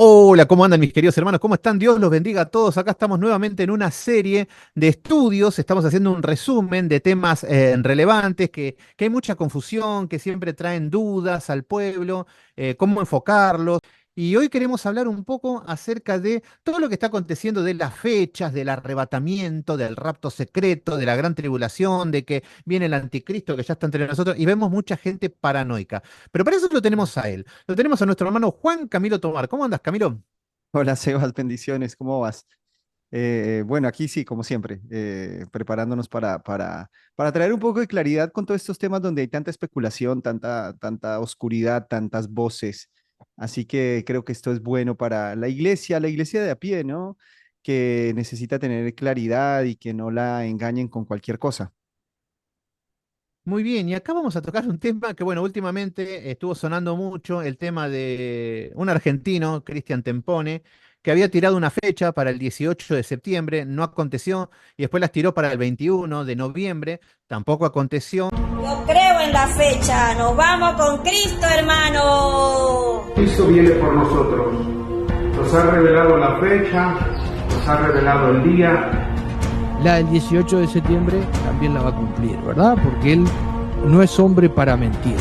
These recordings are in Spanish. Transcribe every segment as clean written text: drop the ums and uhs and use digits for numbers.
Hola, ¿cómo andan mis queridos hermanos? ¿Cómo están? Dios los bendiga a todos. Acá estamos nuevamente en una serie de estudios. Estamos haciendo un resumen de temas relevantes, que hay mucha confusión, que siempre traen dudas al pueblo, cómo enfocarlos. Y hoy queremos hablar un poco acerca de todo lo que está aconteciendo de las fechas, del arrebatamiento, del rapto secreto, de la gran tribulación, de que viene el anticristo que ya está entre nosotros y vemos mucha gente paranoica. Pero para eso lo tenemos a él. Lo tenemos a nuestro hermano Juan Camilo Tomar. ¿Cómo andas, Camilo? Hola Sebas, bendiciones, ¿cómo vas? Bueno, aquí sí, como siempre, preparándonos para traer un poco de claridad con todos estos temas donde hay tanta especulación, tanta oscuridad, tantas voces. Así que creo que esto es bueno para la iglesia de a pie, ¿no? Que necesita tener claridad y que no la engañen con cualquier cosa. Muy bien, y acá vamos a tocar un tema que, bueno, últimamente estuvo sonando mucho, el tema de un argentino, Cristian Tempone, que había tirado una fecha para el 18 de septiembre, no aconteció, y después las tiró para el 21 de noviembre, tampoco aconteció. Yo creo en la fecha, nos vamos con Cristo, hermano. Cristo viene por nosotros. Nos ha revelado la fecha, nos ha revelado el día. La del 18 de septiembre también la va a cumplir, ¿verdad? Porque él no es hombre para mentir.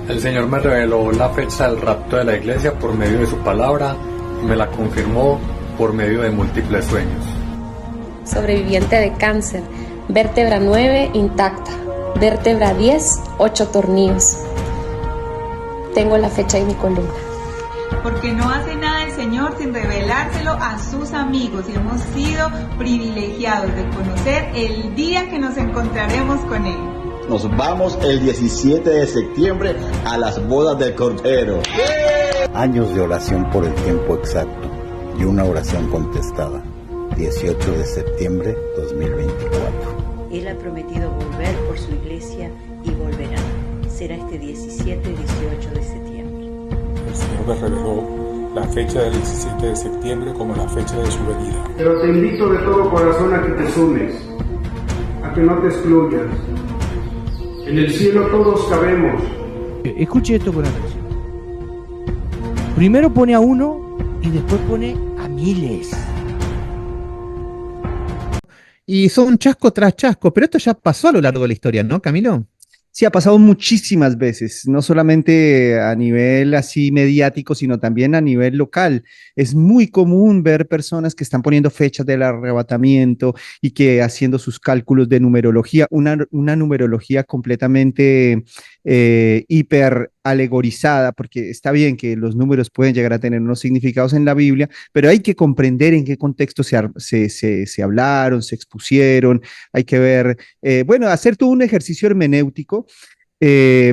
El Señor me reveló la fecha del rapto de la iglesia por medio de su palabra y me la confirmó por medio de múltiples sueños. Sobreviviente de cáncer, vértebra 9 intacta, vértebra 10, 8 tornillos. Tengo la fecha en mi columna. Porque no hace nada el Señor sin revelárselo a sus amigos y hemos sido privilegiados de conocer el día que nos encontraremos con Él. Nos vamos el 17 de septiembre a las bodas del Cordero. Años de oración por el tiempo exacto y una oración contestada. 18 de septiembre 2024. Él ha prometido volver por su iglesia y volverá. Será este 17 y 18 de septiembre. El Señor me reveló la fecha del 17 de septiembre como la fecha de su venida. Pero te invito de todo corazón a que te sumes, a que no te excluyas. En el cielo todos cabemos. Escuche esto con atención. Primero pone a uno y después pone a miles. Y son chasco tras chasco, pero esto ya pasó a lo largo de la historia, ¿no, Camilo? Sí, ha pasado muchísimas veces, no solamente a nivel así mediático, sino también a nivel local. Es muy común ver personas que están poniendo fechas del arrebatamiento y que haciendo sus cálculos de numerología, una numerología completamente hiper alegorizada, porque está bien que los números pueden llegar a tener unos significados en la Biblia, pero hay que comprender en qué contexto se hablaron, se expusieron, hay que ver, bueno, hacer todo un ejercicio hermenéutico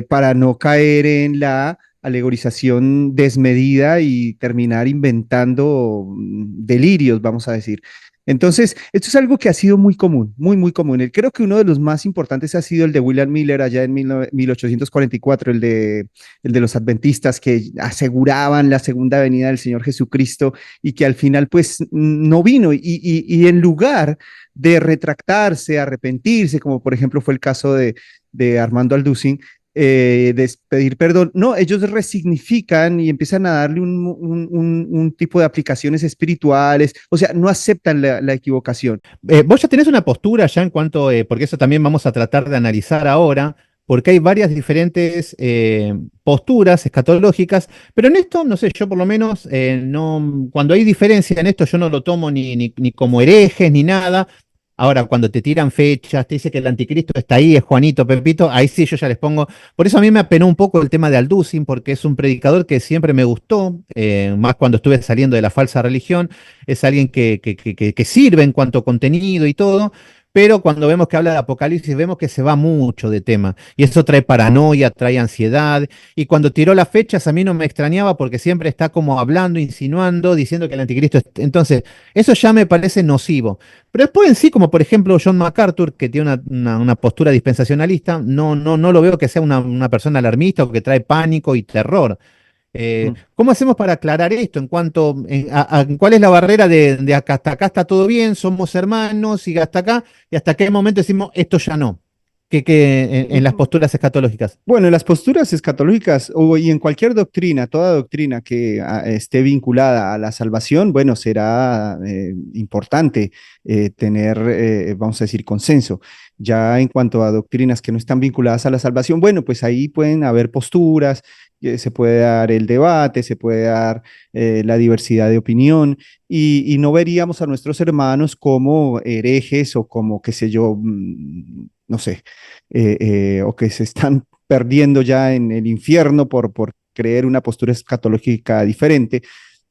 para no caer en la alegorización desmedida y terminar inventando delirios, vamos a decir. Entonces, esto es algo que ha sido muy común, muy común. Creo que uno de los más importantes ha sido el de William Miller allá en 1844, el de los adventistas que aseguraban la segunda venida del Señor Jesucristo y que al final pues no vino y en lugar de retractarse, arrepentirse, como por ejemplo fue el caso de Armando Alducin, pedir perdón. No, ellos resignifican y empiezan a darle un tipo de aplicaciones espirituales, o sea, no aceptan la equivocación. Vos ya tenés una postura ya en cuanto, porque eso también vamos a tratar de analizar ahora, porque hay varias diferentes posturas escatológicas, pero en esto, no sé, yo por lo menos, no, cuando hay diferencia en esto, yo no lo tomo ni como herejes ni nada. Ahora, cuando te tiran fechas, te dice que el anticristo está ahí, es Juanito, Pepito, ahí sí yo ya les pongo. Por eso a mí me apenó un poco el tema de Alducin, porque es un predicador que siempre me gustó, más cuando estuve saliendo de la falsa religión. Es alguien que sirve en cuanto a contenido y todo, pero cuando vemos que habla de Apocalipsis, vemos que se va mucho de tema. Y eso trae paranoia, trae ansiedad. Y cuando tiró las fechas, a mí no me extrañaba porque siempre está como hablando, insinuando, diciendo que el anticristo es... Entonces, eso ya me parece nocivo. Pero después en sí, como por ejemplo John MacArthur, que tiene una postura dispensacionalista, no lo veo que sea una persona alarmista o que trae pánico y terror. ¿Cómo hacemos para aclarar esto en cuanto cuál es la barrera de hasta acá está todo bien, somos hermanos y hasta acá, y hasta qué momento decimos esto ya no? en las posturas escatológicas? Bueno, en las posturas escatológicas y en cualquier doctrina, toda doctrina que esté vinculada a la salvación, bueno, será importante tener, vamos a decir, consenso. Ya en cuanto a doctrinas que no están vinculadas a la salvación, bueno, pues ahí pueden haber posturas, se puede dar el debate, se puede dar la diversidad de opinión y no veríamos a nuestros hermanos como herejes o como, qué sé yo, no sé, o que se están perdiendo ya en el infierno por creer una postura escatológica diferente.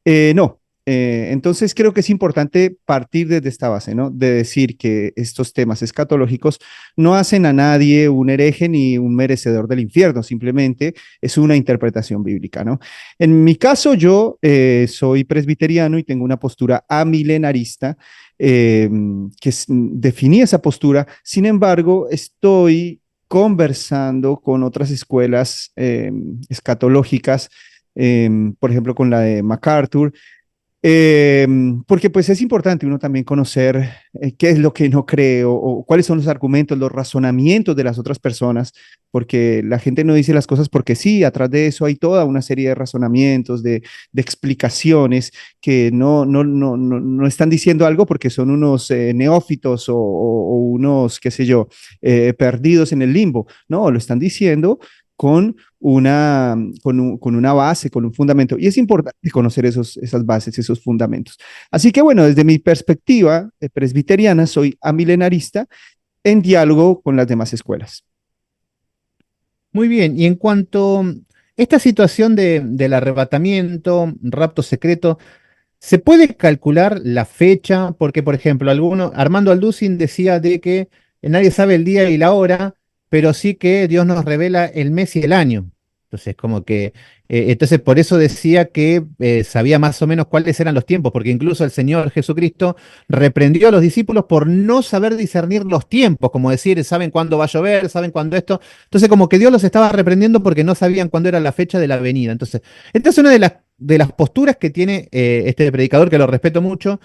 No. Entonces creo que es importante partir desde esta base, ¿no? De decir que estos temas escatológicos no hacen a nadie un hereje ni un merecedor del infierno, simplemente es una interpretación bíblica, ¿no? En mi caso, yo soy presbiteriano y tengo una postura amilenarista definí esa postura. Sin embargo, estoy conversando con otras escuelas escatológicas, por ejemplo, con la de MacArthur, porque pues es importante uno también conocer qué es lo que no cree o cuáles son los argumentos, los razonamientos de las otras personas, porque la gente no dice las cosas porque sí, atrás de eso hay toda una serie de razonamientos, de explicaciones que no están diciendo algo porque son unos neófitos o unos, qué sé yo, perdidos en el limbo. No, lo están diciendo con una base, con un fundamento. Y es importante conocer esas bases, esos fundamentos. Así que bueno, desde mi perspectiva presbiteriana, soy amilenarista en diálogo con las demás escuelas. Muy bien, y en cuanto a esta situación del arrebatamiento, rapto secreto, ¿se puede calcular la fecha? Porque, por ejemplo, Armando Alducin decía de que nadie sabe el día y la hora, pero sí que Dios nos revela el mes y el año. Entonces, como que, entonces por eso decía que sabía más o menos cuáles eran los tiempos, porque incluso el Señor Jesucristo reprendió a los discípulos por no saber discernir los tiempos, como decir, saben cuándo va a llover, saben cuándo esto. Entonces, como que Dios los estaba reprendiendo porque no sabían cuándo era la fecha de la venida. Entonces, esta es una de las posturas que tiene este predicador, que lo respeto mucho.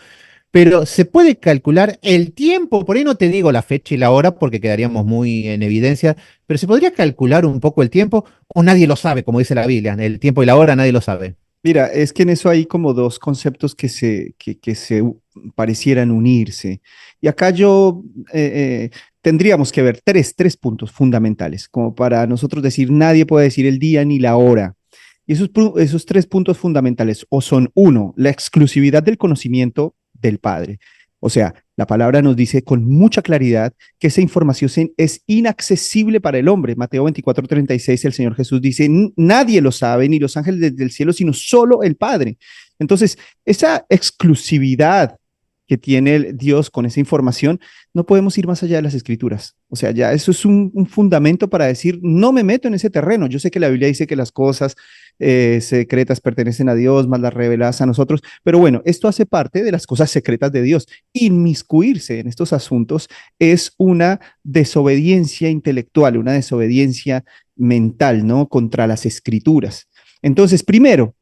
Pero se puede calcular el tiempo, por ahí no te digo la fecha y la hora porque quedaríamos muy en evidencia, pero se podría calcular un poco el tiempo o nadie lo sabe, como dice la Biblia, el tiempo y la hora nadie lo sabe. Mira, es que en eso hay como dos conceptos que se parecieran unirse. Y acá tendríamos que ver tres puntos fundamentales, como para nosotros decir, nadie puede decir el día ni la hora. Y esos 3 puntos fundamentales o son uno, la exclusividad del conocimiento del Padre. O sea, la palabra nos dice con mucha claridad que esa información es inaccesible para el hombre. Mateo 24:36, el Señor Jesús dice, nadie lo sabe, ni los ángeles del cielo, sino solo el Padre. Entonces, esa exclusividad que tiene Dios con esa información, no podemos ir más allá de las escrituras. O sea, ya eso es un fundamento para decir, no me meto en ese terreno. Yo sé que la Biblia dice que las cosas secretas pertenecen a Dios, más las reveladas a nosotros, pero bueno, esto hace parte de las cosas secretas de Dios. Inmiscuirse en estos asuntos es una desobediencia intelectual, una desobediencia mental, ¿no? Contra las escrituras. Entonces, primero,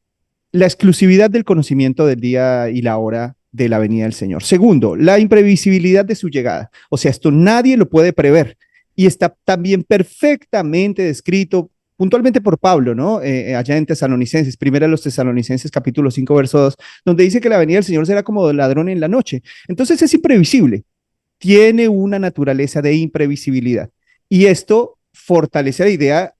la exclusividad del conocimiento del día y la hora de la venida del Señor. Segundo, la imprevisibilidad de su llegada. O sea, esto nadie lo puede prever y está también perfectamente descrito puntualmente por Pablo, ¿no? Allá en Tesalonicenses, primera de los Tesalonicenses, capítulo 5, verso 2, donde dice que la venida del Señor será como ladrón en la noche. Entonces es imprevisible, tiene una naturaleza de imprevisibilidad y esto fortalece la idea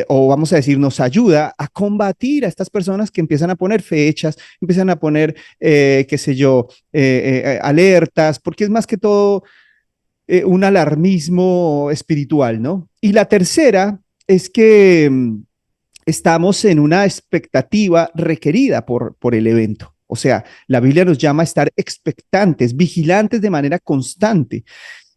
o vamos a decir, nos ayuda a combatir a estas personas que empiezan a poner fechas, empiezan a poner, qué sé yo, alertas, porque es más que todo un alarmismo espiritual, ¿no? Y la tercera es que estamos en una expectativa requerida por el evento. O sea, la Biblia nos llama a estar expectantes, vigilantes de manera constante.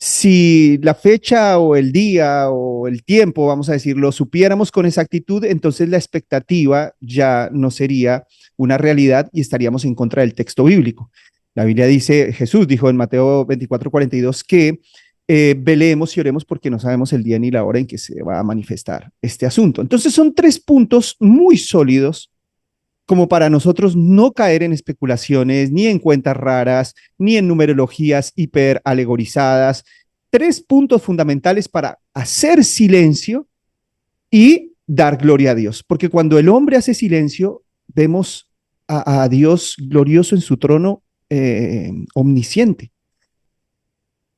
Si la fecha o el día o el tiempo, vamos a decir, lo supiéramos con exactitud, entonces la expectativa ya no sería una realidad y estaríamos en contra del texto bíblico. La Biblia dice, Jesús dijo en Mateo 24:42 que velemos y oremos porque no sabemos el día ni la hora en que se va a manifestar este asunto. Entonces son 3 puntos muy sólidos como para nosotros no caer en especulaciones, ni en cuentas raras, ni en numerologías hiperalegorizadas, 3 puntos fundamentales para hacer silencio y dar gloria a Dios. Porque cuando el hombre hace silencio, vemos a Dios glorioso en su trono omnisciente.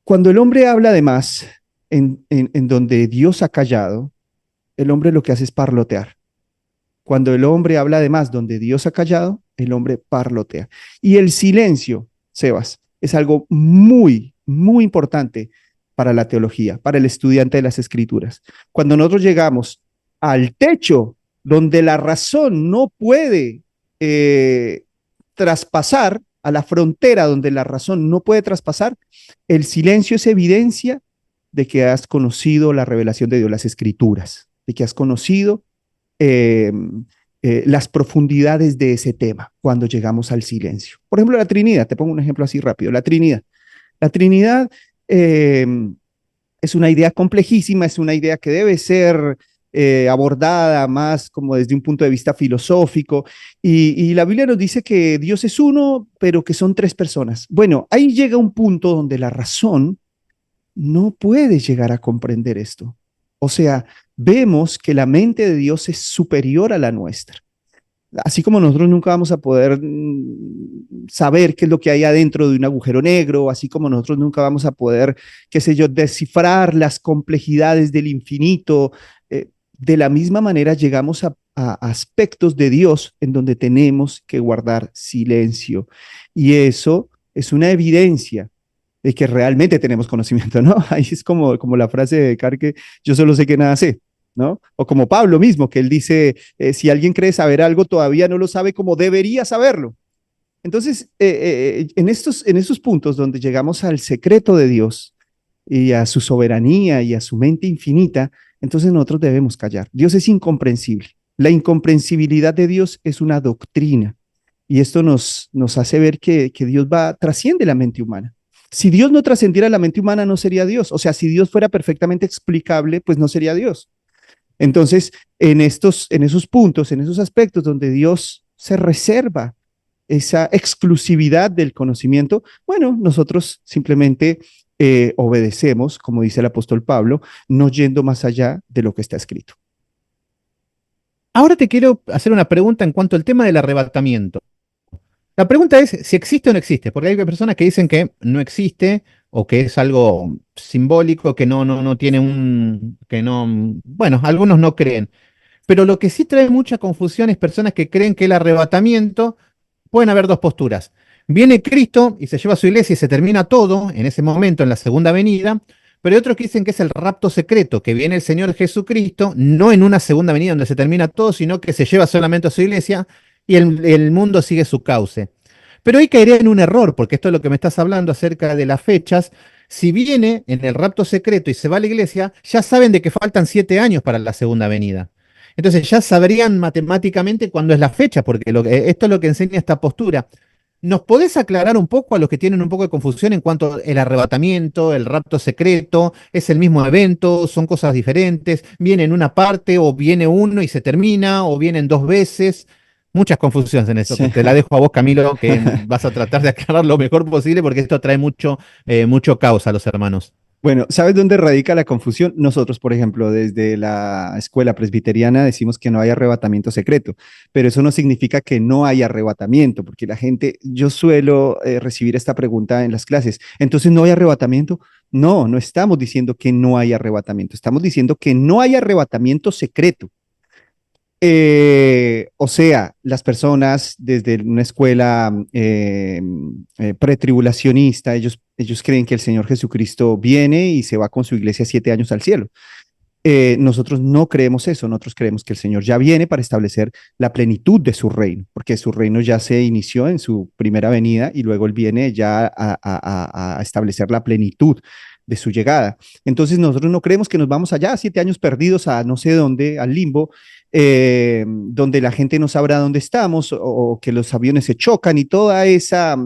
Cuando el hombre habla de más, en donde Dios ha callado, el hombre lo que hace es parlotear. Cuando el hombre habla de más, donde Dios ha callado, el hombre parlotea. Y el silencio, Sebas, es algo muy, muy importante para la teología, para el estudiante de las Escrituras. Cuando nosotros llegamos al techo donde la razón no puede traspasar, a la frontera donde la razón no puede traspasar, el silencio es evidencia de que has conocido la revelación de Dios, las Escrituras, de que has conocido las profundidades de ese tema cuando llegamos al silencio. Por ejemplo, la Trinidad, te pongo un ejemplo así rápido, la Trinidad. La Trinidad es una idea complejísima, es una idea que debe ser abordada más como desde un punto de vista filosófico, y la Biblia nos dice que Dios es uno, pero que son 3 personas. Bueno, ahí llega un punto donde la razón no puede llegar a comprender esto. O sea, vemos que la mente de Dios es superior a la nuestra. Así como nosotros nunca vamos a poder saber qué es lo que hay adentro de un agujero negro, así como nosotros nunca vamos a poder, qué sé yo, descifrar las complejidades del infinito, de la misma manera llegamos a aspectos de Dios en donde tenemos que guardar silencio. Y eso es una evidencia de que realmente tenemos conocimiento, ¿no? Ahí es como la frase de Descartes, que yo solo sé que nada sé, ¿no? O como Pablo mismo, que él dice, si alguien cree saber algo, todavía no lo sabe como debería saberlo. Entonces, en estos puntos donde llegamos al secreto de Dios y a su soberanía y a su mente infinita, entonces nosotros debemos callar. Dios es incomprensible. La incomprensibilidad de Dios es una doctrina, y esto nos hace ver que Dios trasciende la mente humana. Si Dios no trascendiera la mente humana, no sería Dios. O sea, si Dios fuera perfectamente explicable, pues no sería Dios. Entonces, en esos puntos, en esos aspectos donde Dios se reserva esa exclusividad del conocimiento, bueno, nosotros simplemente obedecemos, como dice el apóstol Pablo, no yendo más allá de lo que está escrito. Ahora te quiero hacer una pregunta en cuanto al tema del arrebatamiento. La pregunta es si existe o no existe, porque hay personas que dicen que no existe o que es algo simbólico, que no tiene bueno, algunos no creen. Pero lo que sí trae mucha confusión es personas que creen que el arrebatamiento, pueden haber 2 posturas. Viene Cristo y se lleva a su iglesia y se termina todo en ese momento, en la segunda venida, pero hay otros que dicen que es el rapto secreto, que viene el Señor Jesucristo, no en una segunda venida donde se termina todo, sino que se lleva solamente a su iglesia y el mundo sigue su cauce. Pero ahí caería en un error, porque esto es lo que me estás hablando acerca de las fechas. Si viene en el rapto secreto y se va a la iglesia, ya saben de que faltan 7 años para la segunda venida. Entonces ya sabrían matemáticamente cuándo es la fecha, porque esto es lo que enseña esta postura. ¿Nos podés aclarar un poco a los que tienen un poco de confusión en cuanto al arrebatamiento, el rapto secreto? ¿Es el mismo evento? ¿Son cosas diferentes? ¿Viene en una parte o viene uno y se termina? ¿O vienen 2 veces? Muchas confusiones en eso. Sí. Te la dejo a vos, Camilo, que vas a tratar de aclarar lo mejor posible porque esto trae mucho caos a los hermanos. Bueno, ¿sabes dónde radica la confusión? Nosotros, por ejemplo, desde la escuela presbiteriana decimos que no hay arrebatamiento secreto, pero eso no significa que no hay arrebatamiento, porque yo suelo recibir esta pregunta en las clases. Entonces, ¿no hay arrebatamiento? No, no estamos diciendo que no hay arrebatamiento, estamos diciendo que no hay arrebatamiento secreto. O sea, las personas desde una escuela pretribulacionista, ellos creen que el Señor Jesucristo viene y se va con su iglesia 7 años al cielo. Nosotros no creemos eso, nosotros creemos que el Señor ya viene para establecer la plenitud de su reino, porque su reino ya se inició en su primera venida y luego Él viene ya a establecer la plenitud de su llegada. Entonces nosotros no creemos que nos vamos allá 7 años perdidos a no sé dónde, al limbo, donde la gente no sabrá dónde estamos o que los aviones se chocan y toda esa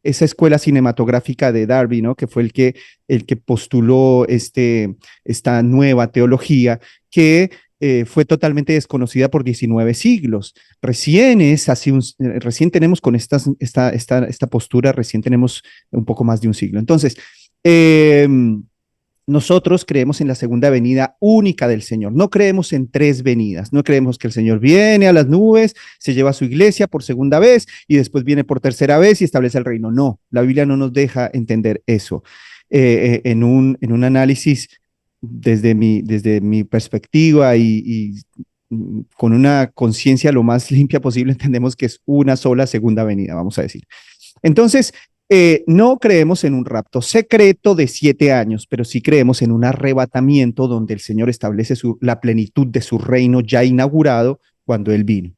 escuela cinematográfica de Darby, ¿no? Que fue el que postuló esta nueva teología que fue totalmente desconocida por 19 siglos. Recién tenemos con esta postura, recién tenemos un poco más de un siglo. Entonces, Nosotros creemos en la segunda venida única del Señor. No creemos en tres venidas. No creemos que el Señor viene a las nubes, se lleva a su iglesia por segunda vez y después viene por tercera vez y establece el reino. No, la Biblia no nos deja entender eso. En un análisis desde mi perspectiva y con una conciencia lo más limpia posible, entendemos que es una sola segunda venida, vamos a decir. Entonces, no creemos en un rapto secreto de 7 años, pero sí creemos en un arrebatamiento donde el Señor establece la plenitud de su reino ya inaugurado cuando Él vino.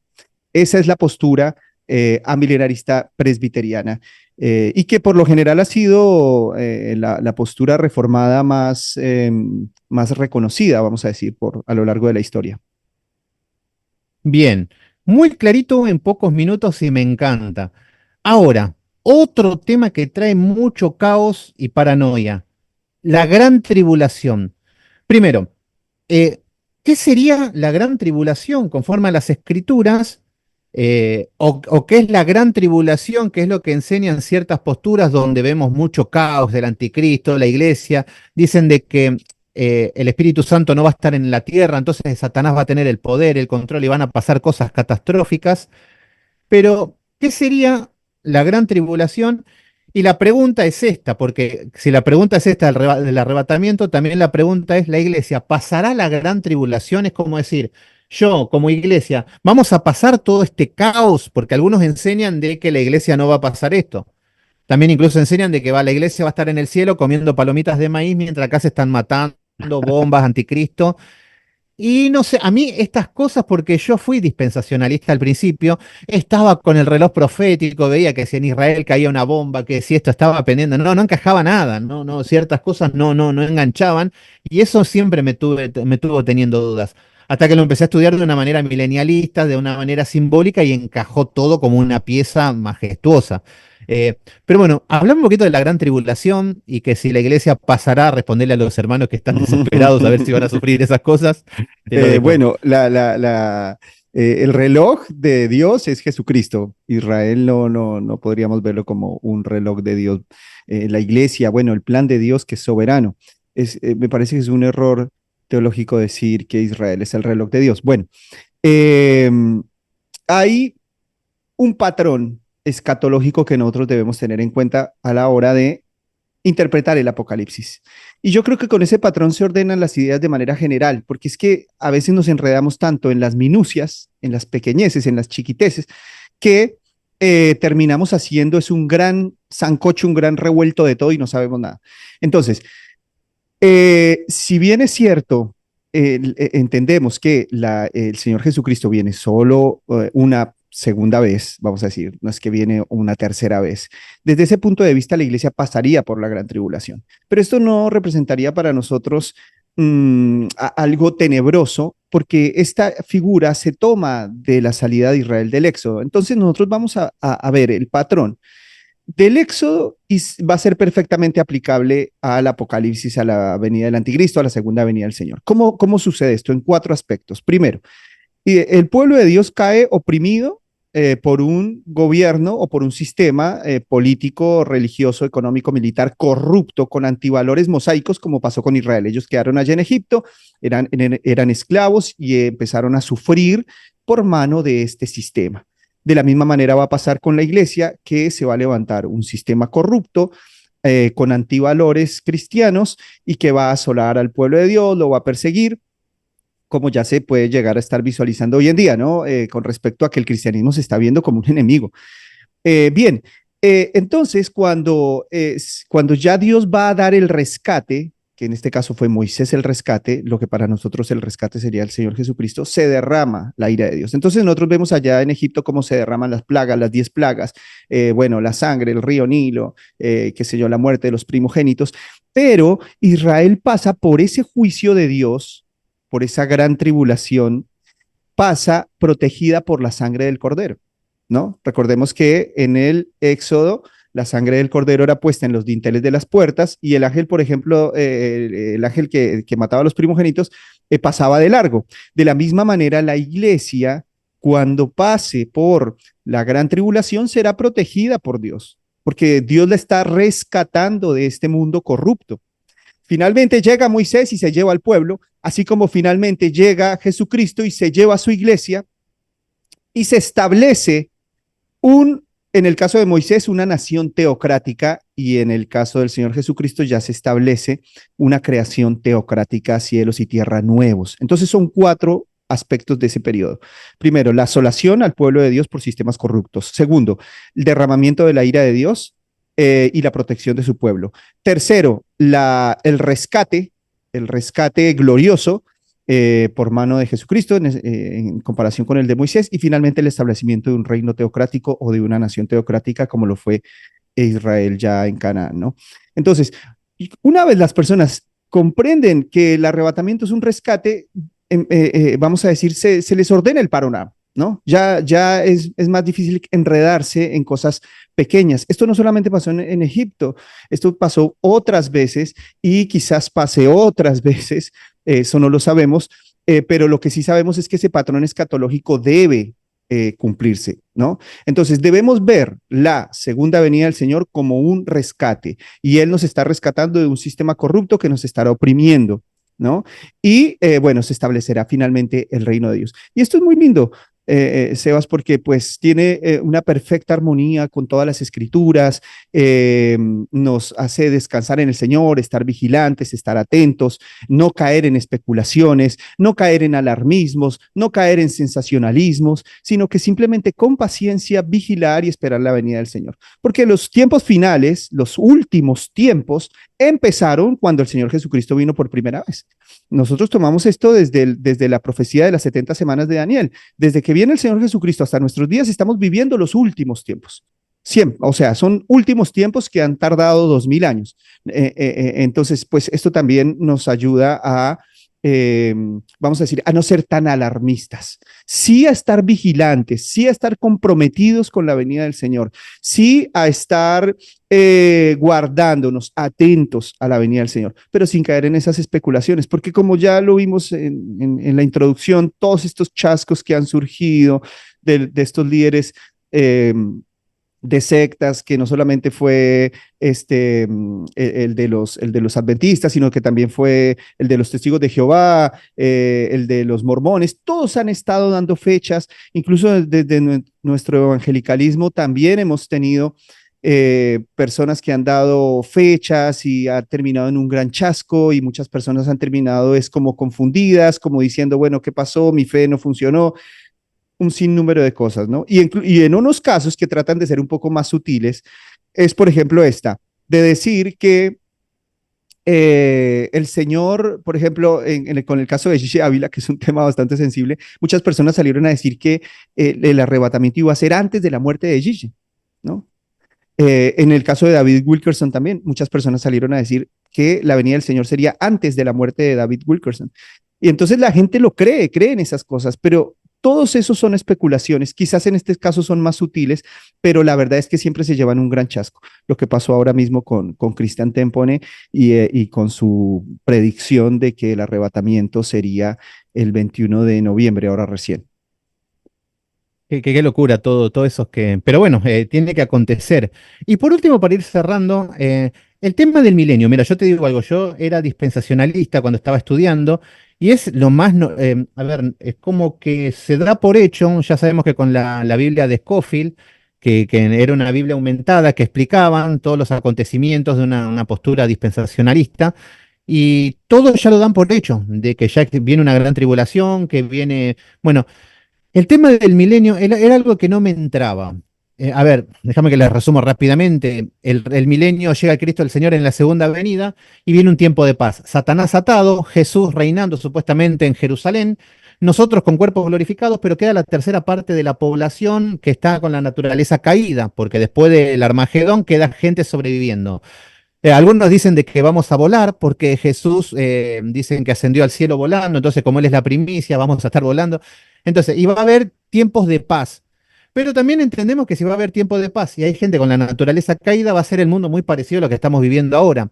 Esa es la postura amilenarista presbiteriana y que por lo general ha sido la postura reformada más reconocida, vamos a decir, a lo largo de la historia. Bien, muy clarito en pocos minutos y me encanta. Ahora, otro tema que trae mucho caos y paranoia, la gran tribulación. Primero, ¿qué sería la gran tribulación conforme a las escrituras? O qué es la gran tribulación, que es lo que enseñan ciertas posturas donde vemos mucho caos del anticristo, la iglesia, dicen de que el Espíritu Santo no va a estar en la tierra, entonces Satanás va a tener el poder, el control y van a pasar cosas catastróficas. Pero, ¿qué sería la gran tribulación? Y la pregunta es esta, porque si la pregunta es esta del arrebatamiento, también la pregunta es, ¿la iglesia pasará la gran tribulación? Es como decir, yo como iglesia, ¿vamos a pasar todo este caos? Porque algunos enseñan de que la iglesia no va a pasar esto. También incluso enseñan de que la iglesia va a estar en el cielo comiendo palomitas de maíz mientras acá se están matando, bombas, anticristo. Y no sé, a mí estas cosas, porque yo fui dispensacionalista al principio, estaba con el reloj profético, veía que si en Israel caía una bomba, que si esto estaba pendiente, no encajaba nada, ciertas cosas no enganchaban, y eso siempre me tuvo teniendo dudas. Hasta que lo empecé a estudiar de una manera milenialista, de una manera simbólica, y encajó todo como una pieza majestuosa. Pero bueno, hablamos un poquito de la gran tribulación y que si la iglesia pasará a responderle a los hermanos que están desesperados a ver si van a sufrir esas cosas. Bueno, el reloj de Dios es Jesucristo. Israel no podríamos verlo como un reloj de Dios. La iglesia, bueno, el plan de Dios que es soberano. Me parece que es un error teológico decir que Israel es el reloj de Dios. Bueno, hay un patrón escatológico que nosotros debemos tener en cuenta a la hora de interpretar el Apocalipsis. Y yo creo que con ese patrón se ordenan las ideas de manera general, porque es que a veces nos enredamos tanto en las minucias, en las pequeñeces, en las chiquiteces, que terminamos haciendo un gran sancocho, un gran revuelto de todo y no sabemos nada. Entonces, si bien es cierto, entendemos que el Señor Jesucristo viene solo una segunda vez, vamos a decir, no es que viene una tercera vez. Desde ese punto de vista, la iglesia pasaría por la gran tribulación, pero esto no representaría para nosotros algo tenebroso, porque esta figura se toma de la salida de Israel del Éxodo. Entonces nosotros vamos a ver el patrón del Éxodo y va a ser perfectamente aplicable al Apocalipsis, a la venida del Anticristo, a la segunda venida del Señor. ¿Cómo sucede esto? En 4 aspectos. Primero, el pueblo de Dios cae oprimido por un gobierno o por un sistema político, religioso, económico, militar corrupto, con antivalores mosaicos, como pasó con Israel. Ellos quedaron allá en Egipto, eran esclavos y empezaron a sufrir por mano de este sistema. De la misma manera va a pasar con la iglesia, que se va a levantar un sistema corrupto con antivalores cristianos y que va a asolar al pueblo de Dios, lo va a perseguir, como ya se puede llegar a estar visualizando hoy en día, ¿no? Con respecto a que el cristianismo se está viendo como un enemigo. Entonces, cuando ya Dios va a dar el rescate, que en este caso fue Moisés el rescate, lo que para nosotros el rescate sería el Señor Jesucristo, se derrama la ira de Dios. Entonces nosotros vemos allá en Egipto cómo se derraman las plagas, las 10 plagas, la sangre, el río Nilo, qué sé yo, la muerte de los primogénitos, pero Israel pasa por ese juicio de Dios, por esa gran tribulación, pasa protegida por la sangre del Cordero, ¿no? Recordemos que en el Éxodo la sangre del cordero era puesta en los dinteles de las puertas y el ángel, por ejemplo, el ángel que mataba a los primogénitos, pasaba de largo. De la misma manera, la iglesia, cuando pase por la gran tribulación, será protegida por Dios, porque Dios la está rescatando de este mundo corrupto. Finalmente llega Moisés y se lleva al pueblo, así como finalmente llega Jesucristo y se lleva a su iglesia y se establece en el caso de Moisés, una nación teocrática, y en el caso del Señor Jesucristo ya se establece una creación teocrática, cielos y tierra nuevos. Entonces son 4 aspectos de ese periodo. Primero, la asolación al pueblo de Dios por sistemas corruptos. Segundo, el derramamiento de la ira de Dios y la protección de su pueblo. Tercero, el rescate glorioso por mano de Jesucristo en comparación con el de Moisés, y finalmente el establecimiento de un reino teocrático o de una nación teocrática como lo fue Israel ya en Canaán, ¿no? Entonces, una vez las personas comprenden que el arrebatamiento es un rescate, vamos a decir, se les ordena el panorama, ¿no? Ya es más difícil enredarse en cosas pequeñas. Esto no solamente pasó en Egipto, esto pasó otras veces y quizás pase otras veces, eso no lo sabemos, pero lo que sí sabemos es que ese patrón escatológico debe cumplirse, ¿no? Entonces debemos ver la segunda venida del Señor como un rescate, y Él nos está rescatando de un sistema corrupto que nos estará oprimiendo, ¿no? Y bueno, se establecerá finalmente el reino de Dios. Y esto es muy lindo, Sebas, porque pues tiene una perfecta armonía con todas las escrituras, nos hace descansar en el Señor, estar vigilantes, estar atentos, no caer en especulaciones, no caer en alarmismos, no caer en sensacionalismos, sino que simplemente con paciencia vigilar y esperar la venida del Señor. Porque los tiempos finales, los últimos tiempos, empezaron cuando el Señor Jesucristo vino por primera vez. Nosotros tomamos esto desde la profecía de las 70 semanas de Daniel. Desde que viene el Señor Jesucristo hasta nuestros días, estamos viviendo los últimos tiempos. Siempre, o sea, son últimos tiempos que han tardado 2000 años. Entonces, pues esto también nos ayuda a, vamos a decir, a no ser tan alarmistas, sí a estar vigilantes, sí a estar comprometidos con la venida del Señor, sí a estar guardándonos, atentos a la venida del Señor, pero sin caer en esas especulaciones, porque como ya lo vimos en la introducción, todos estos chascos que han surgido de estos líderes de sectas, que no solamente fue el de los adventistas, sino que también fue el de los testigos de Jehová, el de los mormones, todos han estado dando fechas, incluso desde nuestro evangelicalismo también hemos tenido personas que han dado fechas y ha terminado en un gran chasco, y muchas personas han terminado es como confundidas, como diciendo, bueno, ¿qué pasó? Mi fe no funcionó. Un sinnúmero de cosas, ¿no? Y en unos casos que tratan de ser un poco más sutiles, es por ejemplo esta, de decir que el Señor, por ejemplo, con el caso de Gigi Ávila, que es un tema bastante sensible, muchas personas salieron a decir que el arrebatamiento iba a ser antes de la muerte de Gigi, ¿no? En el caso de David Wilkerson también, muchas personas salieron a decir que la venida del Señor sería antes de la muerte de David Wilkerson. Y entonces la gente lo cree en esas cosas, pero todos esos son especulaciones, quizás en este caso son más sutiles, pero la verdad es que siempre se llevan un gran chasco. Lo que pasó ahora mismo con Christian Tempone y con su predicción de que el arrebatamiento sería el 21 de noviembre, ahora recién. Qué locura todo eso que... Pero bueno, tiene que acontecer. Y por último, para ir cerrando, el tema del milenio. Mira, yo te digo algo, yo era dispensacionalista cuando estaba estudiando, y es lo más, a ver, es como que se da por hecho, ya sabemos que con la Biblia de Scofield, que era una Biblia aumentada, que explicaban todos los acontecimientos de una postura dispensacionalista, y todos ya lo dan por hecho, de que ya viene una gran tribulación, que viene, bueno, el tema del milenio era algo que no me entraba. A ver, déjame que les resumo rápidamente. El milenio llega a Cristo el Señor en la segunda venida y viene un tiempo de paz. Satanás atado, Jesús reinando supuestamente en Jerusalén, nosotros con cuerpos glorificados, pero queda la tercera parte de la población que está con la naturaleza caída, porque después del Armagedón queda gente sobreviviendo. Algunos dicen de que vamos a volar porque Jesús dicen que ascendió al cielo volando, entonces como Él es la primicia, vamos a estar volando. Entonces, y va a haber tiempos de paz. Pero también entendemos que si va a haber tiempo de paz y hay gente con la naturaleza caída, va a ser el mundo muy parecido a lo que estamos viviendo ahora.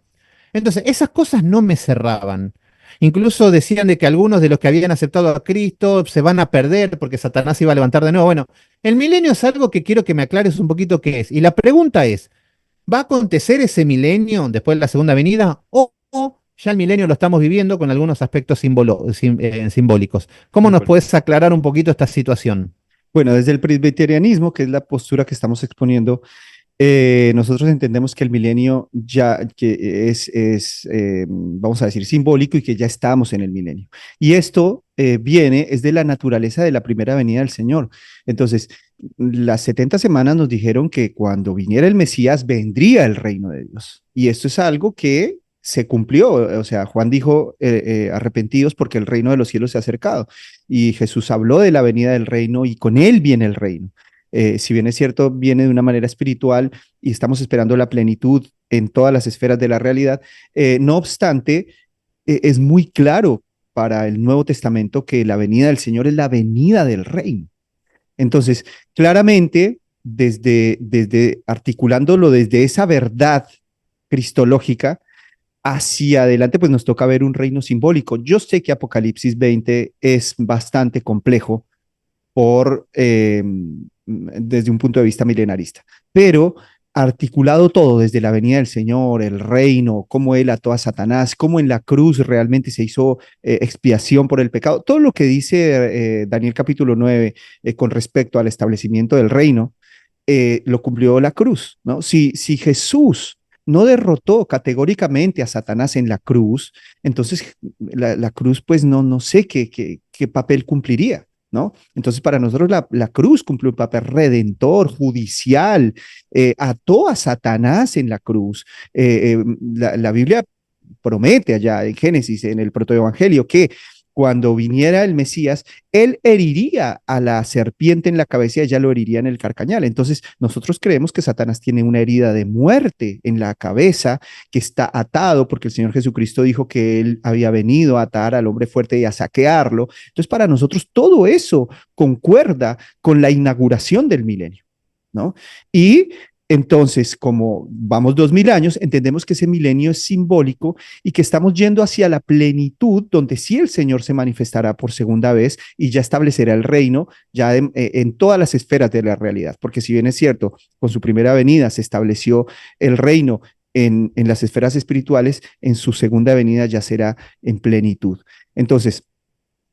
Entonces, esas cosas no me cerraban. Incluso decían de que algunos de los que habían aceptado a Cristo se van a perder porque Satanás iba a levantar de nuevo. Bueno, el milenio es algo que quiero que me aclares un poquito qué es. Y la pregunta es, ¿va a acontecer ese milenio después de la segunda venida? ¿O ya el milenio lo estamos viviendo con algunos aspectos simbólicos. ¿Cómo nos puedes aclarar un poquito esta situación? Bueno, desde el presbiterianismo, que es la postura que estamos exponiendo, nosotros entendemos que el milenio ya que vamos a decir, simbólico y que ya estamos en el milenio. Y esto es de la naturaleza de la primera venida del Señor. Entonces, las 70 semanas nos dijeron que cuando viniera el Mesías vendría el reino de Dios. Y esto es algo que se cumplió. O sea, Juan dijo, arrepentidos porque el reino de los cielos se ha acercado. Y Jesús habló de la venida del reino y con él viene el reino. Si bien es cierto, viene de una manera espiritual y estamos esperando la plenitud en todas las esferas de la realidad. No obstante, es muy claro para el Nuevo Testamento que la venida del Señor es la venida del reino. Entonces, claramente, desde articulándolo desde esa verdad cristológica hacia adelante, pues nos toca ver un reino simbólico. Yo sé que Apocalipsis 20 es bastante complejo desde un punto de vista milenarista, pero articulado todo desde la venida del Señor, el reino, cómo él ató a Satanás, cómo en la cruz realmente se hizo expiación por el pecado, todo lo que dice Daniel capítulo 9 con respecto al establecimiento del reino, lo cumplió la cruz, ¿no? Si Jesús no derrotó categóricamente a Satanás en la cruz, entonces la cruz pues no sé qué papel cumpliría, ¿no? Entonces, para nosotros la cruz cumple un papel redentor, judicial, ató a Satanás en la cruz. La Biblia promete allá en Génesis, en el protoevangelio, que cuando viniera el Mesías, él heriría a la serpiente en la cabeza y ella lo heriría en el carcañal. Entonces, nosotros creemos que Satanás tiene una herida de muerte en la cabeza que está atado, porque el Señor Jesucristo dijo que él había venido a atar al hombre fuerte y a saquearlo. Entonces, para nosotros todo eso concuerda con la inauguración del milenio, ¿no? Y entonces, como vamos 2000 años, entendemos que ese milenio es simbólico y que estamos yendo hacia la plenitud, donde sí el Señor se manifestará por segunda vez y ya establecerá el reino ya en todas las esferas de la realidad. Porque si bien es cierto, con su primera venida se estableció el reino en las esferas espirituales, en su segunda venida ya será en plenitud. Entonces,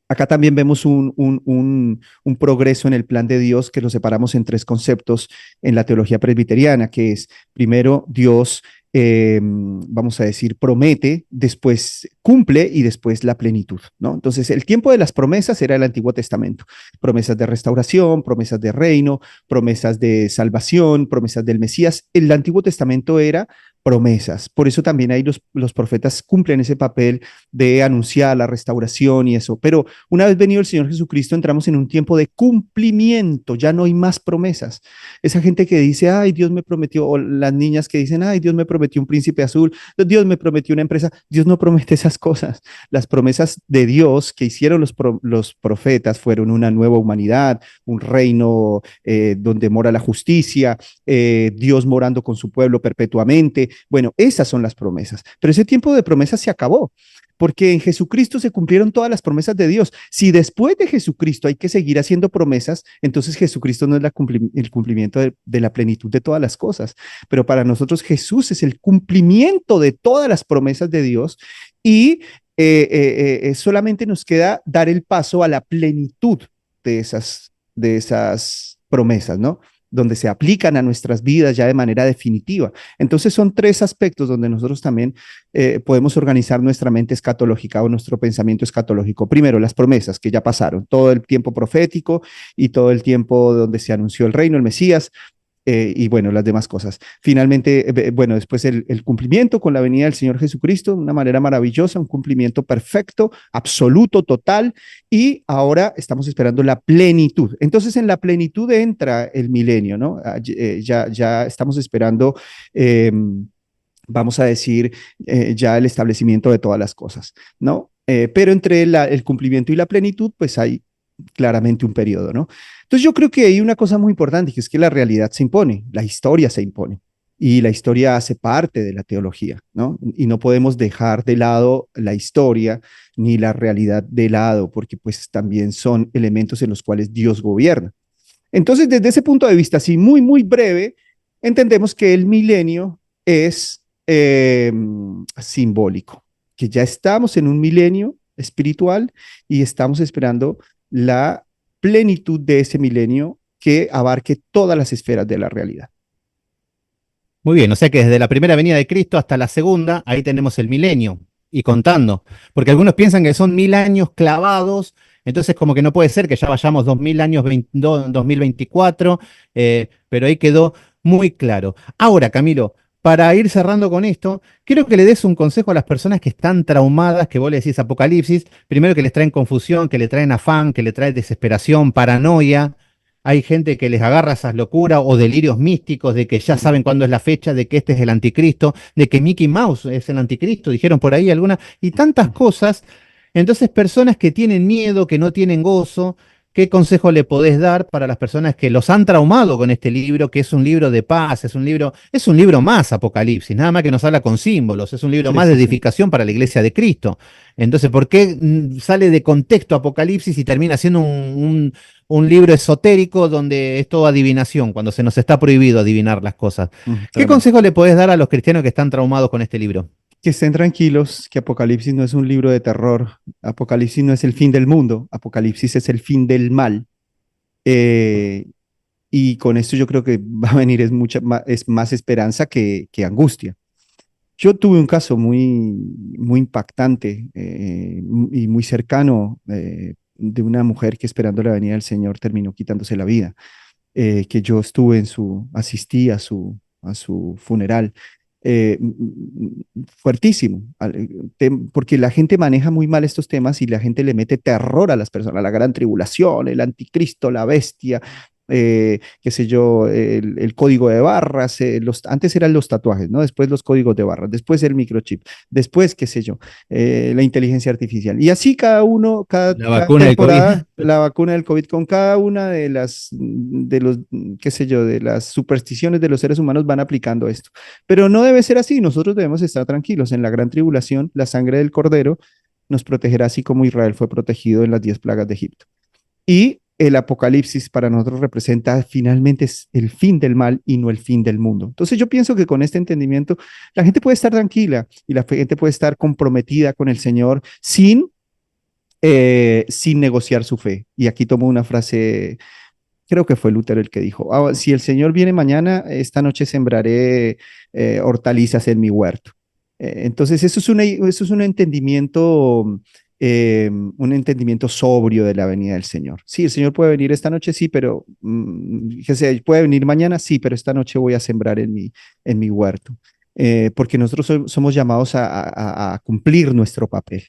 acá también vemos un progreso en el plan de Dios que lo separamos en tres conceptos en la teología presbiteriana, que es primero Dios, vamos a decir, promete, después cumple y después la plenitud, ¿no? Entonces, el tiempo de las promesas era el Antiguo Testamento, promesas de restauración, promesas de reino, promesas de salvación, promesas del Mesías. El Antiguo Testamento era promesas. Por eso también ahí los profetas cumplen ese papel de anunciar la restauración y eso. Pero una vez venido el Señor Jesucristo, entramos en un tiempo de cumplimiento, ya no hay más promesas. Esa gente que dice, ay, Dios me prometió, o las niñas que dicen, ay, Dios me prometió un príncipe azul, Dios me prometió una empresa. Dios no promete esas cosas. Las promesas de Dios que hicieron los profetas fueron una nueva humanidad, un reino donde mora la justicia, Dios morando con su pueblo perpetuamente. Bueno, esas son las promesas, pero ese tiempo de promesas se acabó, porque en Jesucristo se cumplieron todas las promesas de Dios. Si después de Jesucristo hay que seguir haciendo promesas, entonces Jesucristo no es el cumplimiento de la plenitud de todas las cosas, pero para nosotros Jesús es el cumplimiento de todas las promesas de Dios y solamente nos queda dar el paso a la plenitud de esas promesas, ¿no? Donde se aplican a nuestras vidas ya de manera definitiva. Entonces son tres aspectos donde nosotros también podemos organizar nuestra mente escatológica o nuestro pensamiento escatológico. Primero, las promesas que ya pasaron, todo el tiempo profético y todo el tiempo donde se anunció el reino, el Mesías, y bueno, las demás cosas. Finalmente, bueno, después el cumplimiento con la venida del Señor Jesucristo, de una manera maravillosa, un cumplimiento perfecto, absoluto, total, y ahora estamos esperando la plenitud. Entonces, en la plenitud entra el milenio, ¿no? Ya estamos esperando, vamos a decir, ya el establecimiento de todas las cosas, ¿no? Pero entre el cumplimiento y la plenitud, pues hay claramente un periodo, ¿no? Entonces yo creo que hay una cosa muy importante, que es que la realidad se impone, la historia se impone, y la historia hace parte de la teología, ¿no? Y no podemos dejar de lado la historia ni la realidad de lado, porque pues también son elementos en los cuales Dios gobierna. Entonces, desde ese punto de vista, así muy, muy breve, entendemos que el milenio es simbólico. que ya estamos en un milenio espiritual y estamos esperando la plenitud de ese milenio que abarque todas las esferas de la realidad. Muy bien, o sea que desde la primera venida de Cristo hasta la segunda, ahí tenemos el milenio y contando, porque algunos piensan que son 1000 años clavados, entonces como que no puede ser que ya vayamos 2000 años, 2024, pero ahí quedó muy claro. Ahora, Camilo, para ir cerrando con esto, quiero que le des un consejo a las personas que están traumadas, que vos le decís Apocalipsis, primero que les traen confusión, que le traen afán, que le traen desesperación, paranoia. Hay gente que les agarra esas locuras o delirios místicos de que ya saben cuándo es la fecha, de que este es el anticristo, de que Mickey Mouse es el anticristo, dijeron por ahí algunas, y tantas cosas. Entonces, personas que tienen miedo, que no tienen gozo, ¿qué consejo le podés dar para las personas que los han traumado con este libro, que es un libro de paz, es un libro más Apocalipsis, nada más que nos habla con símbolos, es un libro más de edificación para la iglesia de Cristo? Entonces, ¿por qué sale de contexto Apocalipsis y termina siendo un libro esotérico donde es todo adivinación, cuando se nos está prohibido adivinar las cosas? ¿Qué consejo le podés dar a los cristianos que están traumados con este libro? Que estén tranquilos, que Apocalipsis no es un libro de terror, Apocalipsis no es el fin del mundo, Apocalipsis es el fin del mal. Y con esto yo creo que va a venir es más esperanza que angustia. Yo tuve un caso muy impactante y muy cercano de una mujer que esperando la venida del Señor terminó quitándose la vida, que yo asistí a su funeral. Fuertísimo, porque la gente maneja muy mal estos temas y la gente le mete terror a las personas, la gran tribulación, el anticristo, la bestia, qué sé yo, el código de barras, antes eran los tatuajes, ¿no? Después los códigos de barras, después el microchip, después, qué sé yo, la inteligencia artificial. Y así cada vacuna del COVID. La vacuna del COVID, con cada una de las supersticiones de los seres humanos van aplicando esto. Pero no debe ser así, nosotros debemos estar tranquilos. En la gran tribulación, la sangre del Cordero nos protegerá así como Israel fue protegido en las 10 plagas de Egipto. Y el Apocalipsis para nosotros representa finalmente es el fin del mal y no el fin del mundo. Entonces yo pienso que con este entendimiento la gente puede estar tranquila y la gente puede estar comprometida con el Señor sin negociar su fe. Y aquí tomo una frase, creo que fue Lutero el que dijo, si el Señor viene mañana, esta noche sembraré hortalizas en mi huerto. Entonces eso es un entendimiento sobrio de la venida del Señor. Sí, el Señor puede venir esta noche, sí, pero puede venir mañana, sí, pero esta noche voy a sembrar en mi huerto, porque nosotros somos llamados a cumplir nuestro papel,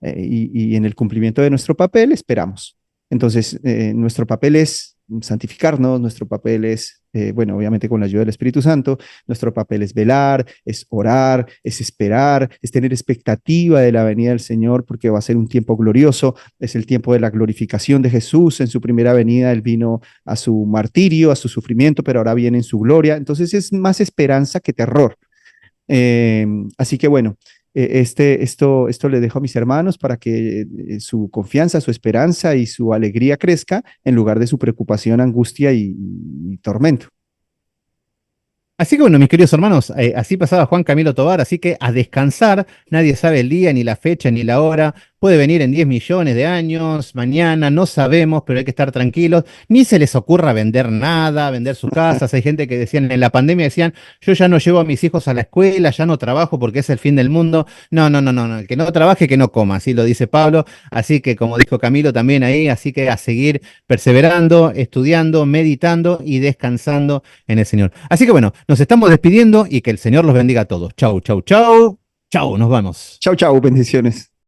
y en el cumplimiento de nuestro papel esperamos. Entonces, nuestro papel es santificarnos, nuestro papel es, obviamente con la ayuda del Espíritu Santo, nuestro papel es velar, es orar, es esperar, es tener expectativa de la venida del Señor, porque va a ser un tiempo glorioso, es el tiempo de la glorificación de Jesús. En su primera venida Él vino a su martirio, a su sufrimiento, pero ahora viene en su gloria. Entonces es más esperanza que terror. Así que bueno, esto le dejo a mis hermanos para que su confianza, su esperanza y su alegría crezca en lugar de su preocupación, angustia y tormento. Así que bueno, mis queridos hermanos, así pasaba Juan Camilo Tovar, así que a descansar, nadie sabe el día, ni la fecha, ni la hora, puede venir en 10 millones de años, mañana, no sabemos, pero hay que estar tranquilos, ni se les ocurra vender nada, vender sus casas. Hay gente que decían, en la pandemia decían, yo ya no llevo a mis hijos a la escuela, ya no trabajo porque es el fin del mundo. No, el que no trabaje, que no coma, así lo dice Pablo, así que como dijo Camilo también ahí, así que a seguir perseverando, estudiando, meditando y descansando en el Señor. Así que bueno, nos estamos despidiendo y que el Señor los bendiga a todos. Chau, chau, chau. Chau, nos vamos. Chau, chau, bendiciones.